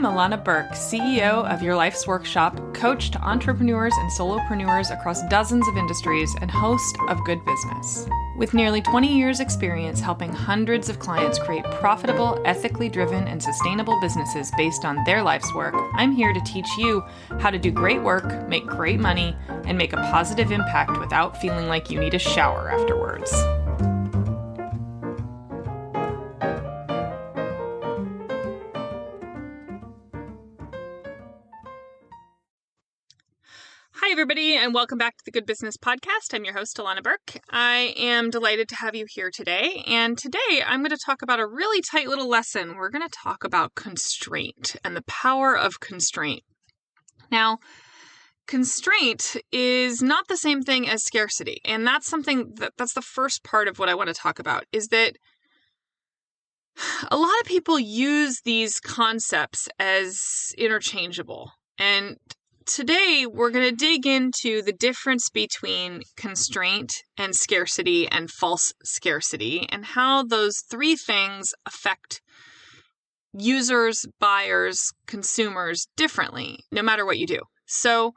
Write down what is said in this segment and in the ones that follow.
Illana Burk, CEO of Your Life's Workshop, coach to entrepreneurs and solopreneurs across dozens of industries, and host of Good Business. With nearly 20 years' experience helping hundreds of clients create profitable, ethically driven, and sustainable businesses based on their life's work, I'm here to teach you how to do great work, make great money, and make a positive impact without feeling like you need a shower afterwards. Hi, everybody, and welcome back to the Good Business Podcast. I'm your host, Illana Burk. I am delighted to have you here today. And today I'm going to talk about a really tight little lesson. We're going to talk about constraint and the power of constraint. Now, constraint is not the same thing as scarcity. And that's that's the first part of what I want to talk about, is that a lot of people use these concepts as interchangeable. And today, we're going to dig into the difference between constraint and scarcity and false scarcity and how those three things affect users, buyers, consumers differently, no matter what you do. So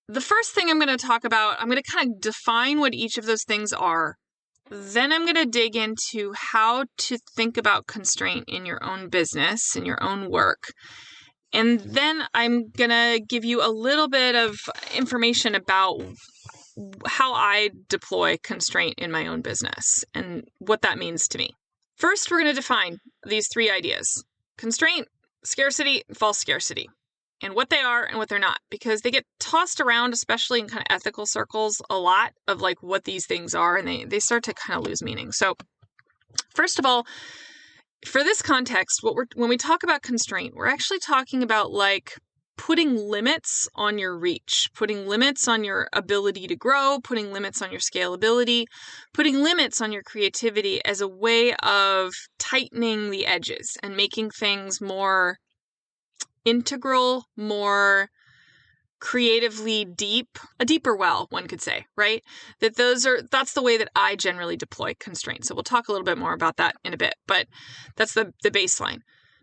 the first thing I'm going to talk about, I'm going to kind of define what each of those things are. Then I'm going to dig into how to think about constraint in your own business, in your own work. And then I'm going to give you a little bit of information about how I deploy constraint in my own business and what that means to me. First, we're going to define these three ideas: constraint, scarcity, and false scarcity, and what they are and what they're not, because they get tossed around, especially in kind of ethical circles, a lot of like what these things are, and they start to kind of lose meaning. So first of all, for this context, when we talk about constraint, we're actually talking about like putting limits on your reach, putting limits on your ability to grow, putting limits on your scalability, putting limits on your creativity as a way of tightening the edges and making things more integral, more creatively deep, a deeper well, one could say, right? That's the way that I generally deploy constraints. So we'll talk a little bit more about that in a bit, but that's the baseline.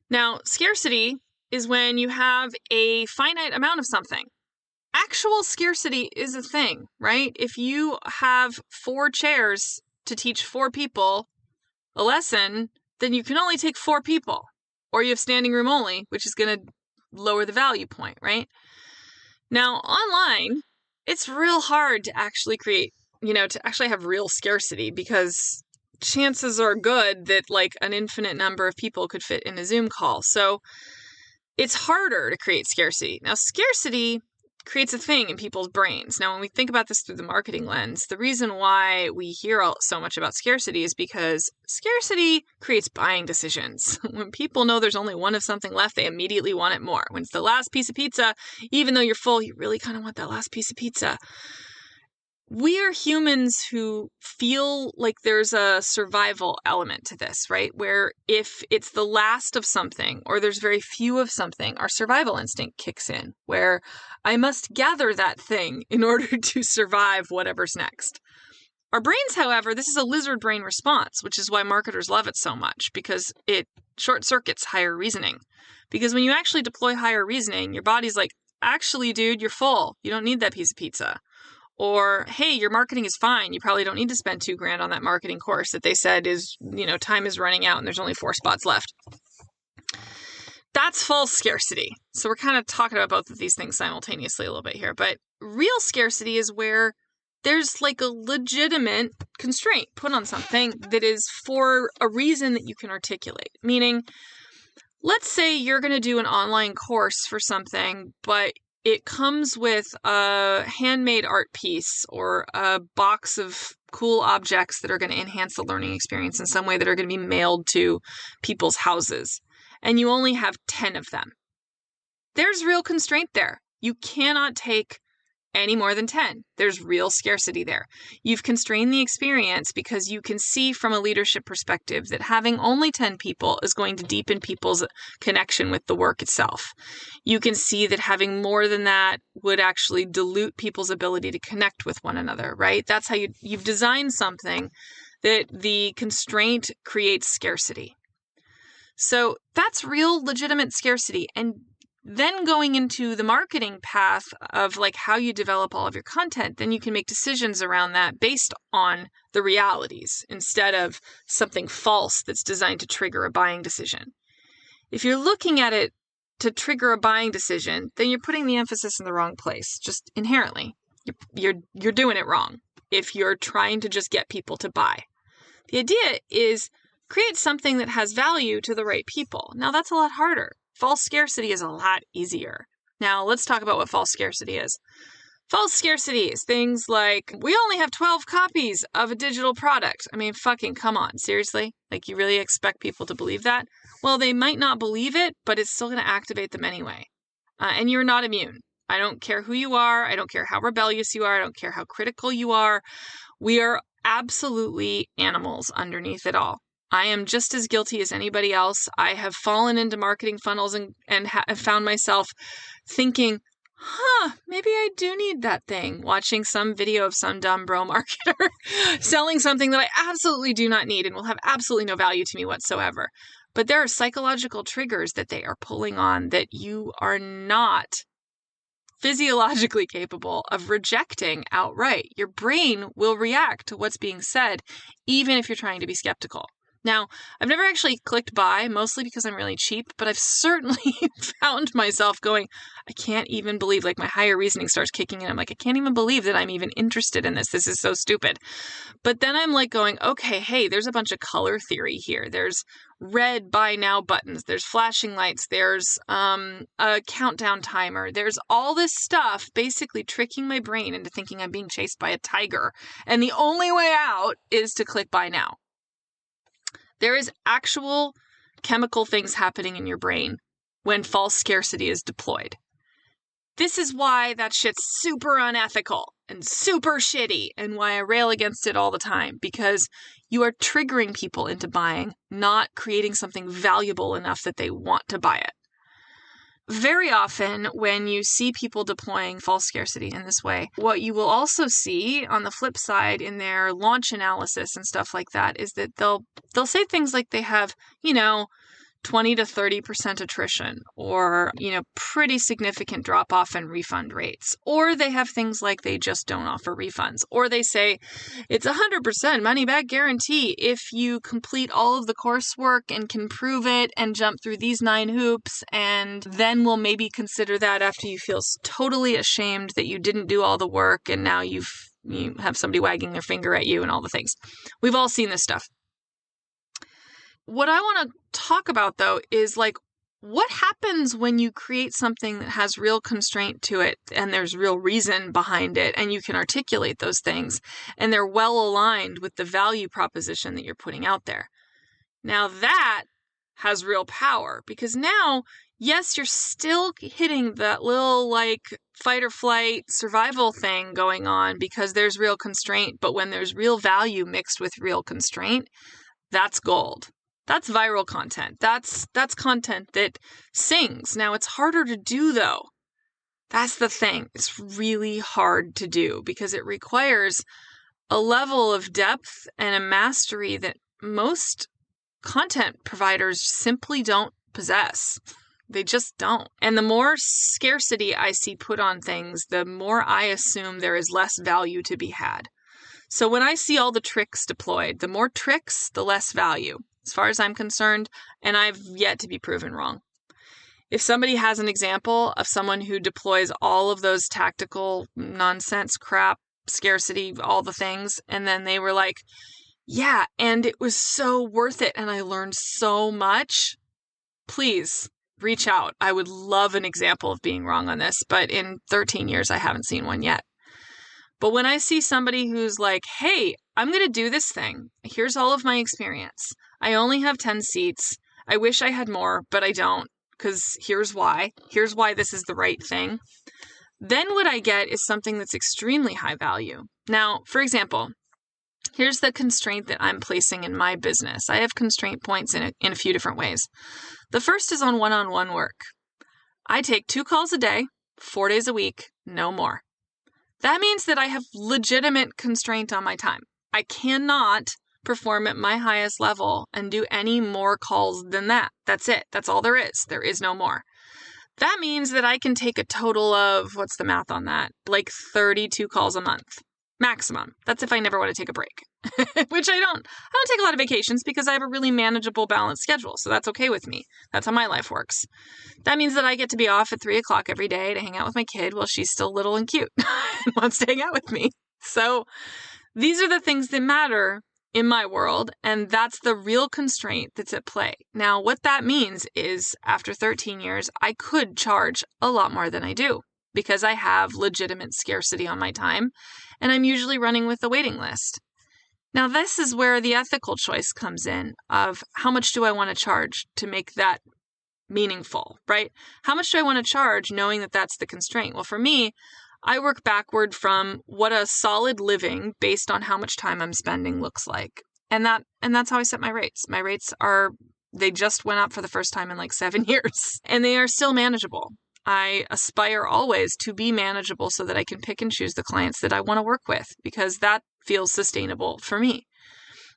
Now, scarcity is when you have a finite amount of something. Actual scarcity is a thing, right? If you have 4 chairs to teach 4 people a lesson, then you can only take 4 people, or you have standing room only, which is going to lower the value point, right? Now, online, it's real hard to actually create, to actually have real scarcity, because chances are good that like an infinite number of people could fit in a Zoom call. So it's harder to create scarcity. Now, scarcity creates a thing in people's brains. Now, when we think about this through the marketing lens, the reason why we hear so much about scarcity is because scarcity creates buying decisions. When people know there's only one of something left, they immediately want it more. When it's the last piece of pizza, even though you're full, you really kind of want that last piece of pizza. We are humans who feel like there's a survival element to this, right? Where if it's the last of something or there's very few of something, our survival instinct kicks in, where I must gather that thing in order to survive whatever's next. Our brains, however, this is a lizard brain response, which is why marketers love it so much, because it short circuits higher reasoning. Because when you actually deploy higher reasoning, your body's like, actually, dude, you're full. You don't need that piece of pizza. Or, hey, your marketing is fine. You probably don't need to spend $2,000 on that marketing course that they said is, time is running out and there's only 4 spots left. That's false scarcity. So we're kind of talking about both of these things simultaneously a little bit here. But real scarcity is where there's like a legitimate constraint put on something that is for a reason that you can articulate. Meaning, let's say you're going to do an online course for something, but it comes with a handmade art piece or a box of cool objects that are going to enhance the learning experience in some way, that are going to be mailed to people's houses, and you only have 10 of them. There's real constraint there. You cannot take any more than 10. There's real scarcity there. You've constrained the experience because you can see from a leadership perspective that having only 10 people is going to deepen people's connection with the work itself. You can see that having more than that would actually dilute people's ability to connect with one another, right? That's how you've designed something that the constraint creates scarcity. So that's real legitimate scarcity. And then going into the marketing path of like how you develop all of your content, then you can make decisions around that based on the realities instead of something false that's designed to trigger a buying decision. If you're looking at it to trigger a buying decision, then you're putting the emphasis in the wrong place, just inherently. You're doing it wrong if you're trying to just get people to buy. The idea is create something that has value to the right people. Now, that's a lot harder. False scarcity is a lot easier. Now, let's talk about what false scarcity is. False scarcity is things like, we only have 12 copies of a digital product. I mean, fucking come on, seriously? Like, you really expect people to believe that? Well, they might not believe it, but it's still going to activate them anyway. And you're not immune. I don't care who you are. I don't care how rebellious you are. I don't care how critical you are. We are absolutely animals underneath it all. I am just as guilty as anybody else. I have fallen into marketing funnels and have found myself thinking, maybe I do need that thing. Watching some video of some dumb bro marketer selling something that I absolutely do not need and will have absolutely no value to me whatsoever. But there are psychological triggers that they are pulling on that you are not physiologically capable of rejecting outright. Your brain will react to what's being said, even if you're trying to be skeptical. Now, I've never actually clicked buy, mostly because I'm really cheap, but I've certainly found myself going, I can't even believe, like my higher reasoning starts kicking in. I'm like, I can't even believe that I'm even interested in this. This is so stupid. But then I'm like going, okay, hey, there's a bunch of color theory here. There's red buy now buttons. There's flashing lights. There's a countdown timer. There's all this stuff basically tricking my brain into thinking I'm being chased by a tiger. And the only way out is to click buy now. There is actual chemical things happening in your brain when false scarcity is deployed. This is why that shit's super unethical and super shitty and why I rail against it all the time, because you are triggering people into buying, not creating something valuable enough that they want to buy it. Very often when you see people deploying false scarcity in this way, what you will also see on the flip side in their launch analysis and stuff like that is that they'll say things like they have, 20 to 30% attrition or, pretty significant drop off in refund rates. Or they have things like they just don't offer refunds. Or they say it's 100% money back guarantee if you complete all of the coursework and can prove it and jump through these 9 hoops. And then we'll maybe consider that after you feel totally ashamed that you didn't do all the work and now you have somebody wagging their finger at you and all the things. We've all seen this stuff. What I want to talk about, though, is like, what happens when you create something that has real constraint to it and there's real reason behind it and you can articulate those things and they're well aligned with the value proposition that you're putting out there. Now that has real power because now, yes, you're still hitting that little like fight or flight survival thing going on because there's real constraint, but when there's real value mixed with real constraint, that's gold. That's viral content. That's content that sings. Now, it's harder to do, though. That's the thing. It's really hard to do because it requires a level of depth and a mastery that most content providers simply don't possess. They just don't. And the more scarcity I see put on things, the more I assume there is less value to be had. So when I see all the tricks deployed, the more tricks, the less value. As far as I'm concerned, and I've yet to be proven wrong. If somebody has an example of someone who deploys all of those tactical nonsense crap, scarcity, all the things, and then they were like, yeah, and it was so worth it, and I learned so much, please reach out. I would love an example of being wrong on this, but in 13 years, I haven't seen one yet. But when I see somebody who's like, hey, I'm going to do this thing. Here's all of my experience. I only have 10 seats. I wish I had more, but I don't, because here's why. Here's why this is the right thing. Then what I get is something that's extremely high value. Now, for example, here's the constraint that I'm placing in my business. I have constraint points in a few different ways. The first is on one-on-one work. I take 2 calls a day, 4 days a week, no more. That means that I have legitimate constraint on my time. I cannot perform at my highest level and do any more calls than that. That's it. That's all there is. There is no more. That means that I can take a total of, what's the math on that? Like 32 calls a month. Maximum. That's if I never want to take a break, which I don't take a lot of vacations because I have a really manageable, balanced schedule. So that's okay with me. That's how my life works. That means that I get to be off at 3 o'clock every day to hang out with my kid while she's still little and cute and wants to hang out with me. So these are the things that matter in my world, and that's the real constraint that's at play. Now, what that means is after 13 years, I could charge a lot more than I do because I have legitimate scarcity on my time, and I'm usually running with a waiting list. Now, this is where the ethical choice comes in of how much do I want to charge to make that meaningful, right? How much do I want to charge knowing that that's the constraint? Well, for me, I work backward from what a solid living based on how much time I'm spending looks like. And that's how I set my rates. My rates they just went up for the first time in like 7 years, and they are still manageable. I aspire always to be manageable so that I can pick and choose the clients that I want to work with because that feels sustainable for me.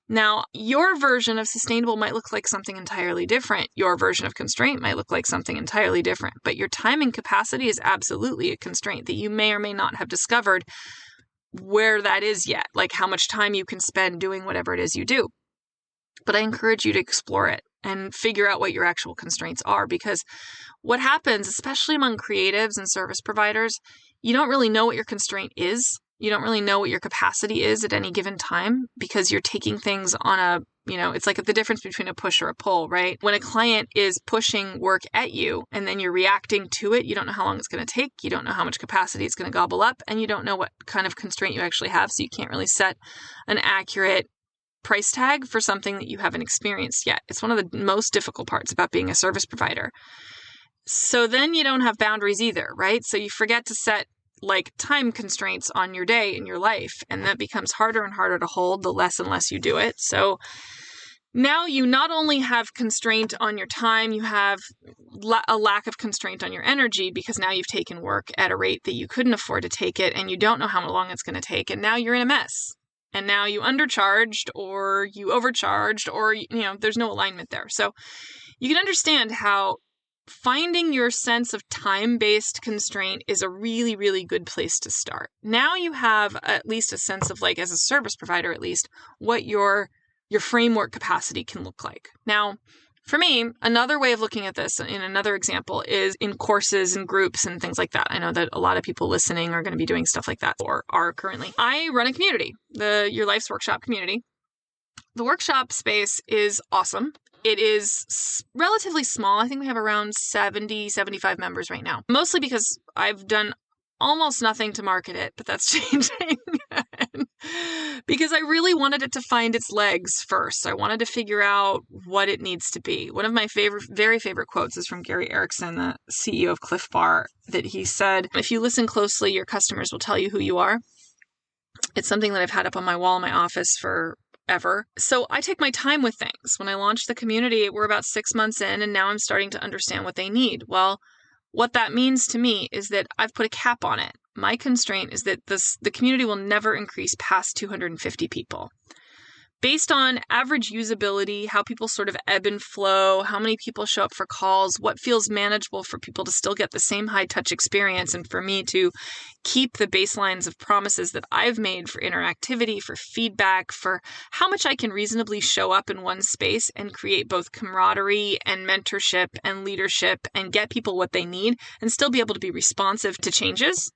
Now, your version of sustainable might look like something entirely different. Your version of constraint might look like something entirely different, but your time and capacity is absolutely a constraint that you may or may not have discovered where that is yet, like how much time you can spend doing whatever it is you do. But I encourage you to explore it and figure out what your actual constraints are, because what happens, especially among creatives and service providers, you don't really know what your constraint is. You don't really know what your capacity is at any given time because you're taking things on it's like the difference between a push or a pull, right? When a client is pushing work at you and then you're reacting to it, you don't know how long it's going to take. You don't know how much capacity it's going to gobble up, and you don't know what kind of constraint you actually have. So you can't really set an accurate price tag for something that you haven't experienced yet. It's one of the most difficult parts about being a service provider. So then you don't have boundaries either, right? So you forget to set like time constraints on your day and your life, and that becomes harder and harder to hold the less and less you do it. So now you not only have constraint on your time, you have a lack of constraint on your energy because now you've taken work at a rate that you couldn't afford to take it, and you don't know how long it's going to take, and now you're in a mess. And now you undercharged or you overcharged or, there's no alignment there. So you can understand how finding your sense of time-based constraint is a really, really good place to start. Now you have at least a sense of, like, as a service provider, at least, what your framework capacity can look like. Now, for me, another way of looking at this in another example is in courses and groups and things like that. I know that a lot of people listening are going to be doing stuff like that or are currently. I run a community, the Your Life's Workshop community. The workshop space is awesome. It is relatively small. I think we have around 70, 75 members right now, mostly because I've done almost nothing to market it, but that's changing because I really wanted it to find its legs first. I wanted to figure out what it needs to be. One of my very favorite quotes is from Gary Erickson, the CEO of Cliff Bar, that he said, "If you listen closely, your customers will tell you who you are." It's something that I've had up on my wall in my office for ever. So I take my time with things. When I launched the community, we're about 6 months in, and now I'm starting to understand what they need. Well, what that means to me is that I've put a cap on it. My constraint is that the community will never increase past 250 people. Based on average usability, how people sort of ebb and flow, how many people show up for calls, what feels manageable for people to still get the same high-touch experience, and for me to keep the baselines of promises that I've made for interactivity, for feedback, for how much I can reasonably show up in one space and create both camaraderie and mentorship and leadership and get people what they need and still be able to be responsive to changes.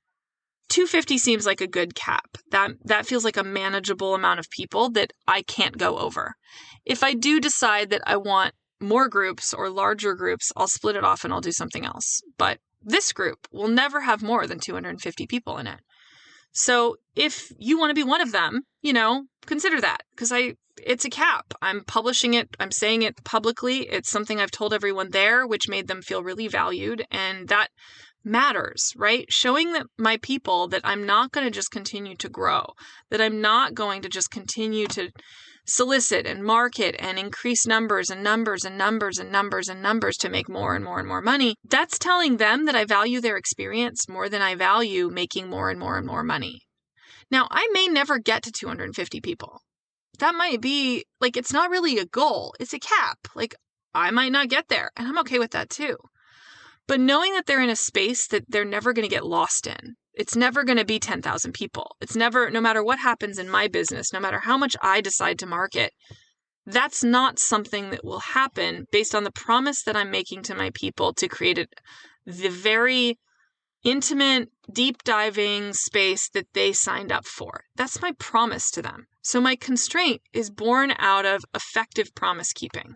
250 seems like a good cap. That feels like a manageable amount of people that I can't go over. If I do decide that I want more groups or larger groups, I'll split it off and I'll do something else. But this group will never have more than 250 people in it. So if you want to be one of them, consider that, because it's a cap. I'm publishing it. I'm saying it publicly. It's something I've told everyone there, which made them feel really valued. And that matters, right? Showing that my people that I'm not going to just continue to grow, that I'm not going to just continue to solicit and market and increase numbers and numbers and numbers and numbers and numbers to make more and more and more money. That's telling them that I value their experience more than I value making more and more and more money. Now, I may never get to 250 people. that might be like, it's not really a goal. It's a cap. Like, I might not get there, and I'm okay with that too. But knowing that they're in a space that they're never going to get lost in. It's never going to be 10,000 people. It's never, no matter what happens in my business, no matter how much I decide to market, that's not something that will happen based on the promise that I'm making to my people to create the very intimate, deep diving space that they signed up for. That's my promise to them. So my constraint is born out of effective promise keeping.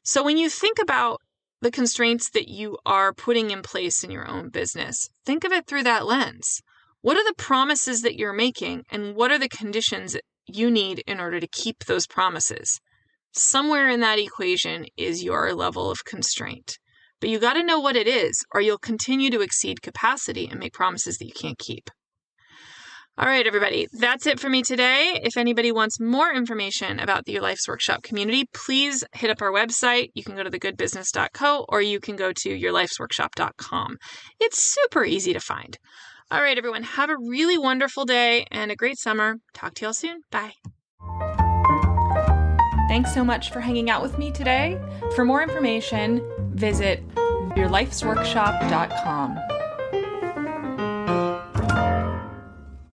So when you think about the constraints that you are putting in place in your own business, think of it through that lens. What are the promises that you're making, and what are the conditions you need in order to keep those promises? Somewhere in that equation is your level of constraint. But you got to know what it is, or you'll continue to exceed capacity and make promises that you can't keep. All right, everybody, that's it for me today. If anybody wants more information about the Your Life's Workshop community, please hit up our website. You can go to thegoodbusiness.co, or you can go to yourlifesworkshop.com. It's super easy to find. All right, everyone, have a really wonderful day and a great summer. Talk to y'all soon. Bye. Thanks so much for hanging out with me today. For more information, visit yourlifesworkshop.com.